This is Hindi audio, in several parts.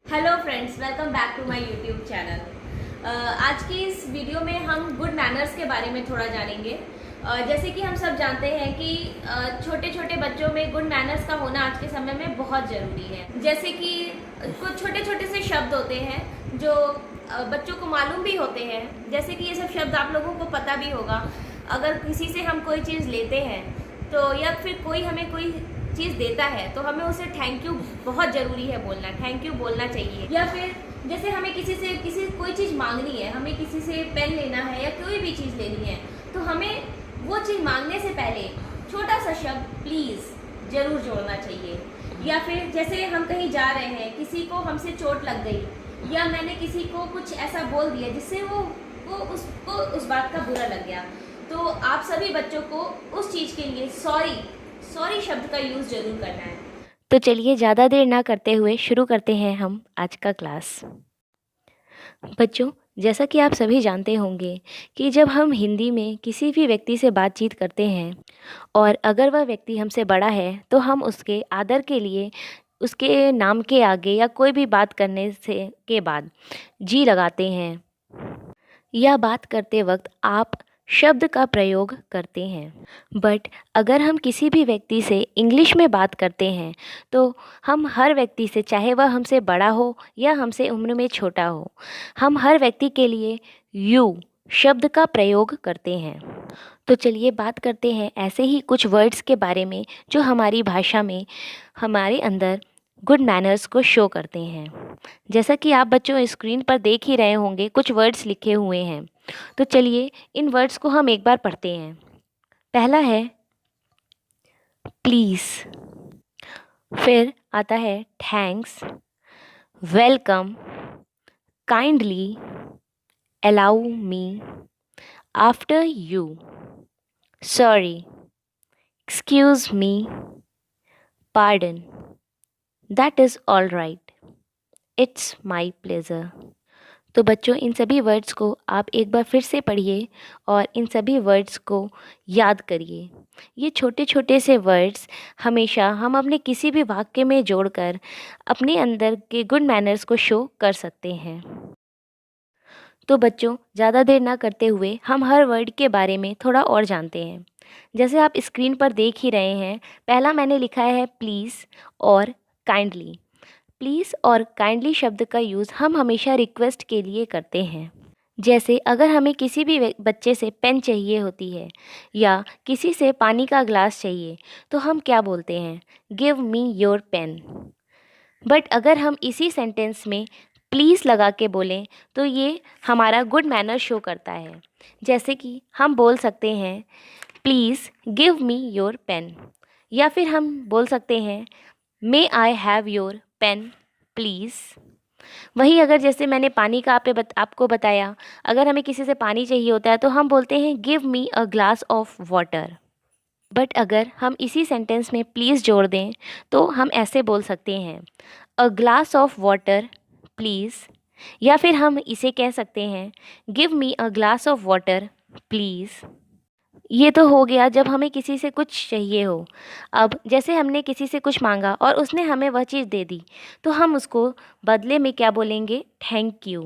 Hello friends, welcome back to my YouTube channel. आज की इस वीडियो में हम गुड मैनर्स के बारे में थोड़ा जानेंगे। जैसे कि हम सब जानते हैं कि छोटे छोटे बच्चों में गुड मैनर्स का होना आज के समय में बहुत ज़रूरी है। जैसे कि कुछ छोटे छोटे से शब्द होते हैं जो बच्चों को मालूम भी होते हैं। जैसे कि ये सब शब्द आप लोगों को पता भी होगा। अगर किसी से हम कोई चीज़ लेते हैं तो या फिर कोई हमें कोई चीज़ देता है तो हमें उसे थैंक यू बहुत ज़रूरी है बोलना, थैंक यू बोलना चाहिए। या फिर जैसे हमें किसी कोई चीज़ मांगनी है, हमें किसी से पेन लेना है या कोई भी चीज़ लेनी है, तो हमें वो चीज़ मांगने से पहले छोटा सा शब्द प्लीज़ ज़रूर जोड़ना चाहिए। या फिर जैसे हम कहीं जा रहे हैं, किसी को हमसे चोट लग गई या मैंने किसी को कुछ ऐसा बोल दिया जिससे वो उसको उस बात का बुरा लग गया, तो आप सभी बच्चों को उस चीज़ के लिए सॉरी शब्द का यूज़ जरूर करना है। तो चलिए ज़्यादा देर ना करते हुए शुरू करते हैं हम आज का क्लास। बच्चों, जैसा कि आप सभी जानते होंगे कि जब हम हिंदी में किसी भी व्यक्ति से बातचीत करते हैं और अगर वह व्यक्ति हमसे बड़ा है तो हम उसके आदर के लिए उसके नाम के आगे या कोई भी बात करने से के बाद जी लगाते हैं या बात करते वक्त आप शब्द का प्रयोग करते हैं। बट अगर हम किसी भी व्यक्ति से इंग्लिश में बात करते हैं तो हम हर व्यक्ति से, चाहे वह हमसे बड़ा हो या हमसे उम्र में छोटा हो, हम हर व्यक्ति के लिए यू शब्द का प्रयोग करते हैं। तो चलिए बात करते हैं ऐसे ही कुछ वर्ड्स के बारे में जो हमारी भाषा में हमारे अंदर गुड मैनर्स को शो करते हैं। जैसा कि आप बच्चों स्क्रीन पर देख ही रहे होंगे, कुछ वर्ड्स लिखे हुए हैं। तो चलिए इन वर्ड्स को हम एक बार पढ़ते हैं। पहला है प्लीज़, फिर आता है thanks, welcome, kindly, allow me, after you, sorry, excuse me, pardon, that is all right, it's my pleasure. तो बच्चों, इन सभी वर्ड्स को आप एक बार फिर से पढ़िए और इन सभी वर्ड्स को याद करिए। ये छोटे छोटे से वर्ड्स हमेशा हम अपने किसी भी वाक्य में जोड़कर अपने अंदर के गुड मैनर्स को शो कर सकते हैं। तो बच्चों, ज़्यादा देर ना करते हुए हम हर वर्ड के बारे में थोड़ा और जानते हैं। जैसे आप स्क्रीन पर देख ही रहे हैं, पहला मैंने लिखा है प्लीज़ और काइंडली। प्लीज़ और काइंडली शब्द का यूज़ हम हमेशा रिक्वेस्ट के लिए करते हैं। जैसे अगर हमें किसी भी बच्चे से पेन चाहिए होती है या किसी से पानी का ग्लास चाहिए तो हम क्या बोलते हैं, give me your pen. But अगर हम इसी सेंटेंस में प्लीज़ लगा के बोलें तो ये हमारा गुड मैनर शो करता है। जैसे कि हम बोल सकते हैं please give me your pen, या फिर हम बोल सकते हैं may I have your pen please. वही अगर जैसे मैंने पानी का आपको बताया, अगर हमें किसी से पानी चाहिए होता है तो हम बोलते हैं give me a glass of water. But अगर हम इसी सेंटेंस में प्लीज़ जोड़ दें तो हम ऐसे बोल सकते हैं a glass of water please, या फिर हम इसे कह सकते हैं give me a glass of water please. ये तो हो गया जब हमें किसी से कुछ चाहिए हो। अब जैसे हमने किसी से कुछ मांगा और उसने हमें वह चीज़ दे दी तो हम उसको बदले में क्या बोलेंगे, थैंक यू।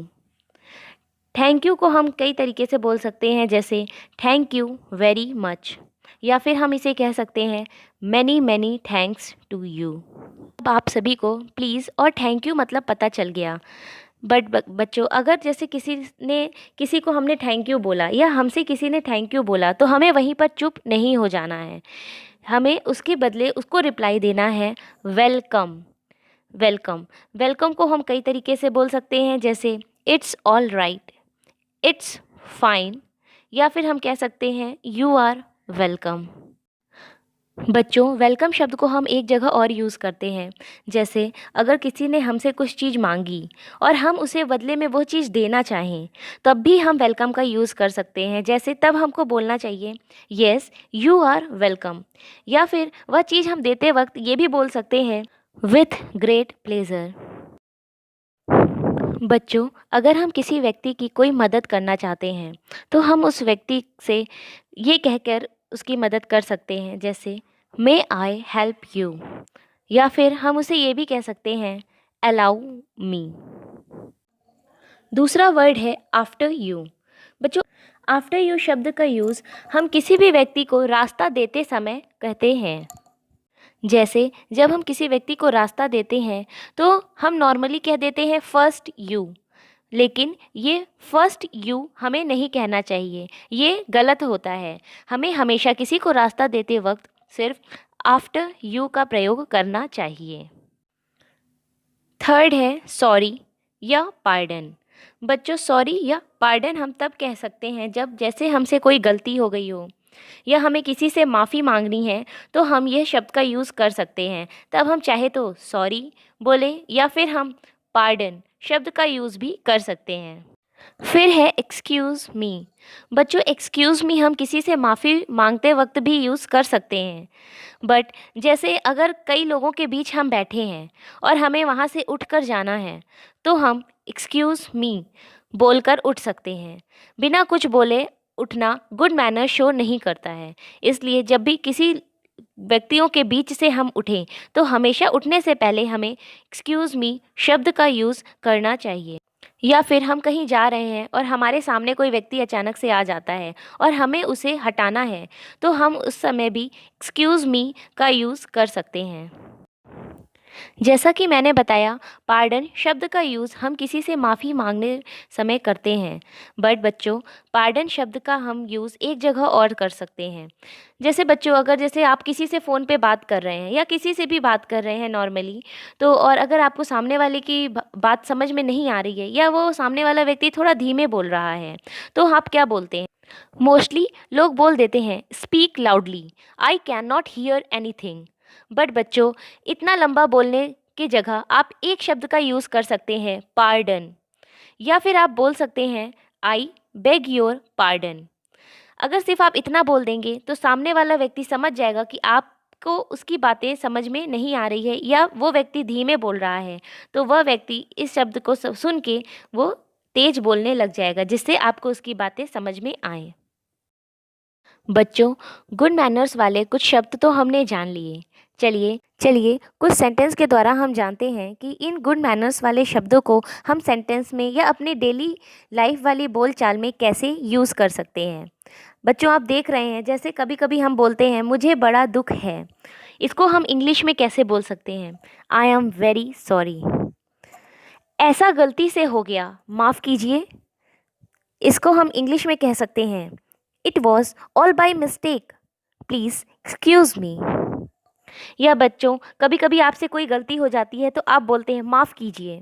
थैंक यू को हम कई तरीके से बोल सकते हैं, जैसे थैंक यू वेरी मच, या फिर हम इसे कह सकते हैं many many thanks to you. अब आप सभी को प्लीज़ और थैंक यू मतलब पता चल गया। बट बच्चों, अगर जैसे किसी को हमने थैंक यू बोला या हमसे किसी ने थैंक यू बोला तो हमें वहीं पर चुप नहीं हो जाना है। हमें उसके बदले उसको रिप्लाई देना है वेलकम। वेलकम वेलकम को हम कई तरीके से बोल सकते हैं, जैसे it's all right, it's fine, या फिर हम कह सकते हैं यू आर वेलकम। बच्चों, वेलकम शब्द को हम एक जगह और यूज़ करते हैं। जैसे अगर किसी ने हमसे कुछ चीज़ मांगी और हम उसे बदले में वो चीज़ देना चाहें तब भी हम वेलकम का यूज़ कर सकते हैं। जैसे तब हमको बोलना चाहिए येस यू आर वेलकम, या फिर वह चीज़ हम देते वक्त ये भी बोल सकते हैं विथ ग्रेट प्लेजर। बच्चों, अगर हम किसी व्यक्ति की कोई मदद करना चाहते हैं तो हम उस व्यक्ति से ये कहकर उसकी मदद कर सकते हैं, जैसे मे आई हेल्प यू, या फिर हम उसे ये भी कह सकते हैं अलाउ मी। दूसरा वर्ड है आफ्टर यू। बच्चों, आफ्टर यू शब्द का यूज़ हम किसी भी व्यक्ति को रास्ता देते समय कहते हैं। जैसे जब हम किसी व्यक्ति को रास्ता देते हैं तो हम नॉर्मली कह देते हैं फर्स्ट यू, लेकिन ये फर्स्ट यू हमें नहीं कहना चाहिए, ये गलत होता है। हमें हमेशा किसी को रास्ता देते वक्त सिर्फ आफ्टर यू का प्रयोग करना चाहिए। थर्ड है सॉरी या पार्डन। बच्चों, सॉरी या पार्डन हम तब कह सकते हैं जब जैसे हमसे कोई गलती हो गई हो या हमें किसी से माफ़ी मांगनी है, तो हम यह शब्द का यूज़ कर सकते हैं। तब हम चाहे तो सॉरी बोले या फिर हम पार्डन शब्द का यूज़ भी कर सकते हैं। फिर है एक्सक्यूज़ मी। बच्चों, एक्सक्यूज़ मी हम किसी से माफ़ी मांगते वक्त भी यूज़ कर सकते हैं। बट जैसे अगर कई लोगों के बीच हम बैठे हैं और हमें वहाँ से उठकर जाना है, तो हम एक्सक्यूज़ मी बोलकर उठ सकते हैं। बिना कुछ बोले उठना गुड मैनर शो नहीं करता है। इसलिए जब भी किसी व्यक्तियों के बीच से हम उठें तो हमेशा उठने से पहले हमें एक्सक्यूज़ मी शब्द का यूज़ करना चाहिए। या फिर हम कहीं जा रहे हैं और हमारे सामने कोई व्यक्ति अचानक से आ जाता है और हमें उसे हटाना है, तो हम उस समय भी एक्सक्यूज़ मी का यूज़ कर सकते हैं। जैसा कि मैंने बताया, पार्डन शब्द का यूज़ हम किसी से माफ़ी मांगने समय करते हैं। बट बच्चों, पार्डन शब्द का हम यूज़ एक जगह और कर सकते हैं। जैसे बच्चों, अगर जैसे आप किसी से फ़ोन पे बात कर रहे हैं या किसी से भी बात कर रहे हैं नॉर्मली, तो और अगर आपको सामने वाले की बात समझ में नहीं आ रही है या वो सामने वाला व्यक्ति थोड़ा धीमे बोल रहा है, तो आप क्या बोलते हैं? मोस्टली लोग बोल देते हैं speak loudly, I can not hear anything. But बच्चों, इतना लंबा बोलने की जगह आप एक शब्द का यूज़ कर सकते हैं, पार्डन। या फिर आप बोल सकते हैं आई बेग योर पार्डन। अगर सिर्फ आप इतना बोल देंगे तो सामने वाला व्यक्ति समझ जाएगा कि आपको उसकी बातें समझ में नहीं आ रही है या वो व्यक्ति धीमे बोल रहा है, तो वह व्यक्ति इस शब्द को सुन के वो तेज बोलने लग जाएगा, जिससे आपको उसकी बातें समझ में आए। बच्चों, गुड मैनर्स वाले कुछ शब्द तो हमने जान लिए। चलिए कुछ सेंटेंस के द्वारा हम जानते हैं कि इन गुड मैनर्स वाले शब्दों को हम सेंटेंस में या अपने डेली लाइफ वाली बोलचाल में कैसे यूज़ कर सकते हैं। बच्चों, आप देख रहे हैं जैसे कभी कभी हम बोलते हैं मुझे बड़ा दुख है। इसको हम इंग्लिश में कैसे बोल सकते हैं? I am very sorry. ऐसा गलती से हो गया, माफ़ कीजिए। इसको हम इंग्लिश में कह सकते हैं it was all by mistake, please excuse me. या बच्चों, कभी कभी आपसे कोई गलती हो जाती है तो आप बोलते हैं माफ़ कीजिए।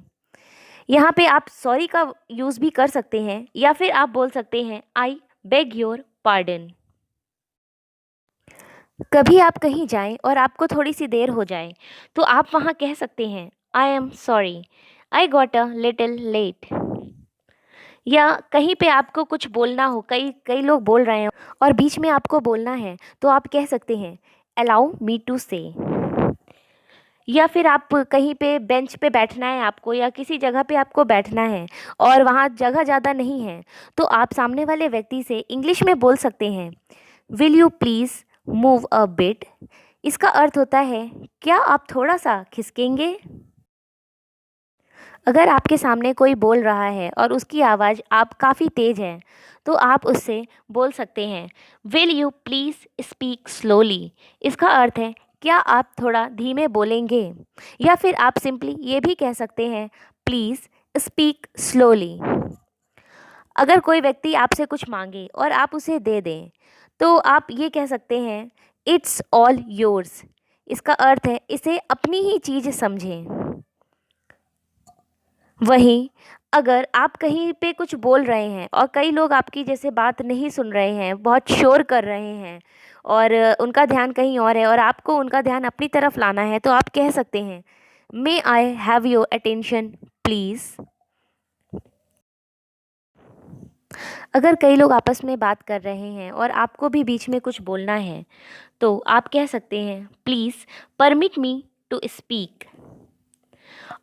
यहाँ पे आप सॉरी का यूज़ भी कर सकते हैं या फिर आप बोल सकते हैं आई बेग योर पार्डन। कभी आप कहीं जाएं और आपको थोड़ी सी देर हो जाए तो आप वहाँ कह सकते हैं I am sorry, I got a little late. या कहीं पे आपको कुछ बोलना हो, कई कई लोग बोल रहे हैं और बीच में आपको बोलना है, तो आप कह सकते हैं अलाउ मी टू से। या फिर आप कहीं पे बेंच पे बैठना है आपको या किसी जगह पे आपको बैठना है और वहाँ जगह ज़्यादा नहीं है, तो आप सामने वाले व्यक्ति से इंग्लिश में बोल सकते हैं will you please move a bit. इसका अर्थ होता है क्या आप थोड़ा सा खिसकेंगे। अगर आपके सामने कोई बोल रहा है और उसकी आवाज़ आप काफ़ी तेज़ है, तो आप उससे बोल सकते हैं will you please speak slowly. इसका अर्थ है क्या आप थोड़ा धीमे बोलेंगे। या फिर आप सिंपली ये भी कह सकते हैं प्लीज़ स्पीक स्लोली। अगर कोई व्यक्ति आपसे कुछ मांगे और आप उसे दे दें, तो आप ये कह सकते हैं इट्स ऑल योर्स। इसका अर्थ है इसे अपनी ही चीज़ समझें। वहीं अगर आप कहीं पे कुछ बोल रहे हैं और कई लोग आपकी जैसे बात नहीं सुन रहे हैं, बहुत शोर कर रहे हैं और उनका ध्यान कहीं और है और आपको उनका ध्यान अपनी तरफ लाना है, तो आप कह सकते हैं may I have your attention please. अगर कई लोग आपस में बात कर रहे हैं और आपको भी बीच में कुछ बोलना है, तो आप कह सकते हैं please permit me to speak.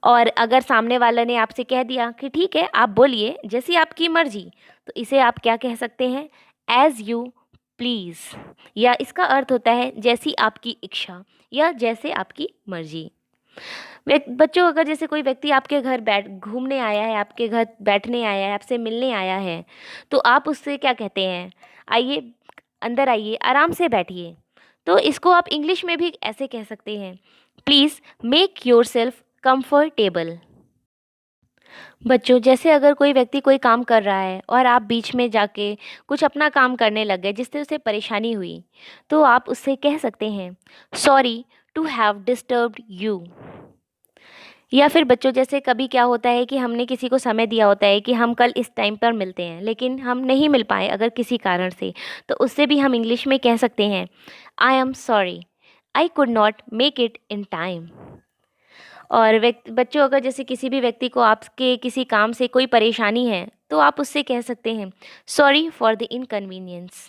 और अगर सामने वाले ने आपसे कह दिया कि ठीक है आप बोलिए जैसी आपकी मर्जी, तो इसे आप क्या कह सकते हैं एज़ यू प्लीज़। या इसका अर्थ होता है जैसी आपकी इच्छा या जैसे आपकी मर्जी। बच्चों, अगर जैसे कोई व्यक्ति आपके घर घूमने आया है, आपके घर बैठने आया है, आपसे मिलने आया है, तो आप उससे क्या कहते हैं? आइए, अंदर आइए, आराम से बैठिए। तो इसको आप इंग्लिश में भी ऐसे कह सकते हैं, please make your self comfortable. बच्चों, जैसे अगर कोई व्यक्ति कोई काम कर रहा है और आप बीच में जाके कुछ अपना काम करने लग गए जिससे उसे परेशानी हुई, तो आप उससे कह सकते हैं, sorry to have disturbed you. या फिर बच्चों, जैसे कभी क्या होता है कि हमने किसी को समय दिया होता है कि हम कल इस टाइम पर मिलते हैं, लेकिन हम नहीं मिल पाए अगर किसी कारण से, तो उससे भी हम इंग्लिश में कह सकते हैं, I am sorry, I could not make it in time. और बच्चों, अगर जैसे किसी भी व्यक्ति को आपके किसी काम से कोई परेशानी है, तो आप उससे कह सकते हैं, सॉरी फॉर द इनकन्वीनियंस।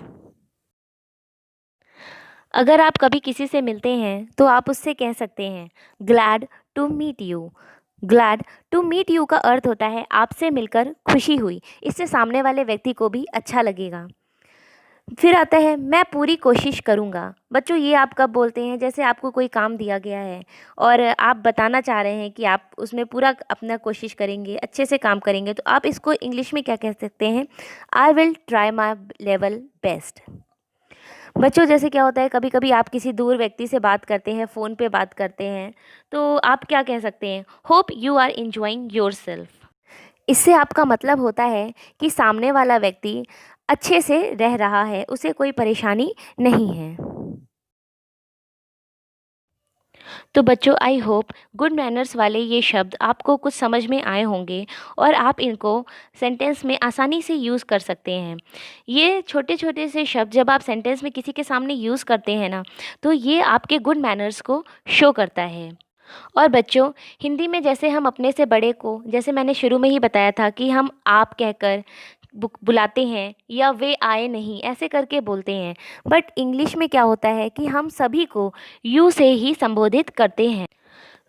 अगर आप कभी किसी से मिलते हैं, तो आप उससे कह सकते हैं, glad to meet you. Glad to meet you का अर्थ होता है आपसे मिलकर खुशी हुई, इससे सामने वाले व्यक्ति को भी अच्छा लगेगा। फिर आता है, मैं पूरी कोशिश करूँगा। बच्चों, ये आप कब बोलते हैं? जैसे आपको कोई काम दिया गया है और आप बताना चाह रहे हैं कि आप उसमें पूरा अपना कोशिश करेंगे, अच्छे से काम करेंगे, तो आप इसको इंग्लिश में क्या कह सकते हैं? I will try my level best. बच्चों, जैसे क्या होता है, कभी कभी आप किसी दूर व्यक्ति से बात करते हैं, फ़ोन पे बात करते हैं, तो आप क्या कह सकते हैं? Hope you are enjoying yourself. इससे आपका मतलब होता है कि सामने वाला व्यक्ति अच्छे से रह रहा है, उसे कोई परेशानी नहीं है। तो बच्चों, आई होप गुड मैनर्स वाले ये शब्द आपको कुछ समझ में आए होंगे और आप इनको सेंटेंस में आसानी से यूज़ कर सकते हैं। ये छोटे छोटे से शब्द जब आप सेंटेंस में किसी के सामने यूज़ करते हैं ना, तो ये आपके गुड मैनर्स को शो करता है। और बच्चों, हिंदी में जैसे हम अपने से बड़े को, जैसे मैंने शुरू में ही बताया था कि हम आप कहकर बुलाते हैं या वे आए नहीं, ऐसे करके बोलते हैं, बट इंग्लिश में क्या होता है कि हम सभी को यू से ही संबोधित करते हैं।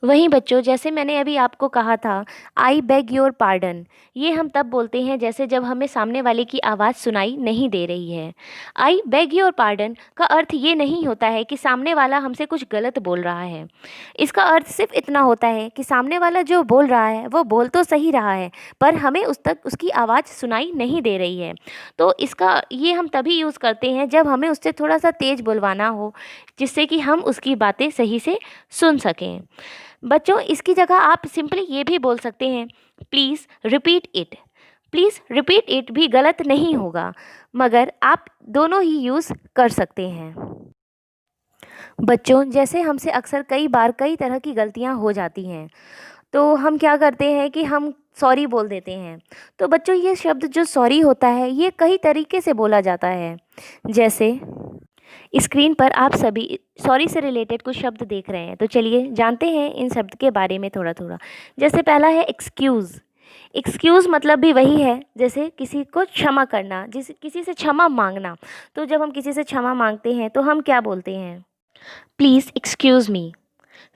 वहीं बच्चों, जैसे मैंने अभी आपको कहा था, आई बेग योर पार्डन, ये हम तब बोलते हैं जैसे जब हमें सामने वाले की आवाज़ सुनाई नहीं दे रही है। आई बेग योर पार्डन का अर्थ ये नहीं होता है कि सामने वाला हमसे कुछ गलत बोल रहा है। इसका अर्थ सिर्फ इतना होता है कि सामने वाला जो बोल रहा है वो बोल तो सही रहा है, पर हमें उस तक उसकी आवाज़ सुनाई नहीं दे रही है। तो इसका ये हम तभी यूज़ करते हैं जब हमें उससे थोड़ा सा तेज़ बुलवाना हो, जिससे कि हम उसकी बातें सही से सुन सकें। बच्चों, इसकी जगह आप सिंपली ये भी बोल सकते हैं, please repeat it. Please repeat it भी गलत नहीं होगा, मगर आप दोनों ही यूज़ कर सकते हैं। बच्चों, जैसे हमसे अक्सर कई बार कई तरह की गलतियां हो जाती हैं, तो हम क्या करते हैं कि हम सॉरी बोल देते हैं। तो बच्चों, ये शब्द जो सॉरी होता है, ये कई तरीके से बोला जाता है। जैसे स्क्रीन पर आप सभी सॉरी से रिलेटेड कुछ शब्द देख रहे हैं, तो चलिए जानते हैं इन शब्द के बारे में थोड़ा थोड़ा। जैसे पहला है एक्सक्यूज़। एक्सक्यूज़ मतलब भी वही है जैसे किसी को क्षमा करना, जिस किसी से क्षमा मांगना। तो जब हम किसी से क्षमा मांगते हैं तो हम क्या बोलते हैं? Please excuse me.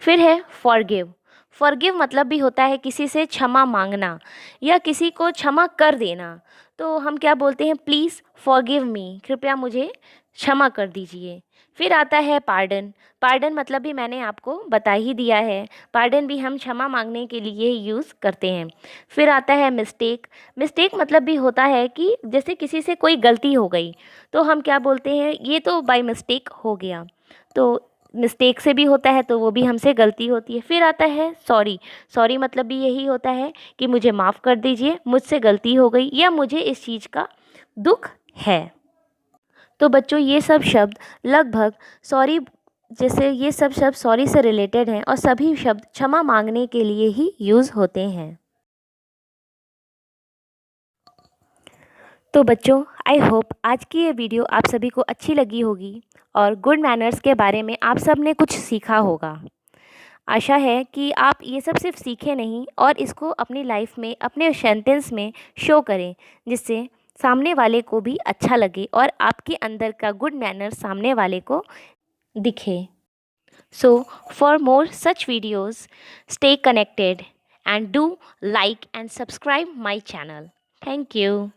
फिर है फॉरगिव। फॉरगिव मतलब भी होता है किसी से क्षमा मांगना या किसी को क्षमा कर देना। तो हम क्या बोलते हैं? प्लीज़ फॉरगिव मी, कृपया मुझे क्षमा कर दीजिए। फिर आता है पार्डन। पार्डन मतलब भी मैंने आपको बता ही दिया है, पार्डन भी हम क्षमा मांगने के लिए यूज़ करते हैं। फिर आता है मिस्टेक। मिस्टेक मतलब भी होता है कि जैसे किसी से कोई गलती हो गई, तो हम क्या बोलते हैं? ये तो बाय मिस्टेक हो गया। तो मिस्टेक से भी होता है, तो वो भी हमसे गलती होती है। फिर आता है सॉरी। सॉरी मतलब भी यही होता है कि मुझे माफ़ कर दीजिए, मुझसे गलती हो गई या मुझे इस चीज़ का दुख है। तो बच्चों, ये सब शब्द लगभग सॉरी, जैसे ये सब शब्द सॉरी से रिलेटेड हैं और सभी शब्द क्षमा मांगने के लिए ही यूज़ होते हैं। तो बच्चों, आई होप आज की ये वीडियो आप सभी को अच्छी लगी होगी और गुड मैनर्स के बारे में आप सब ने कुछ सीखा होगा। आशा है कि आप ये सब सिर्फ सीखें नहीं और इसको अपनी लाइफ में, अपने सेंटेंस में शो करें, जिससे सामने वाले को भी अच्छा लगे और आपके अंदर का गुड मैनर सामने वाले को दिखे। So for more such videos, stay connected and do like and subscribe my channel. Thank you.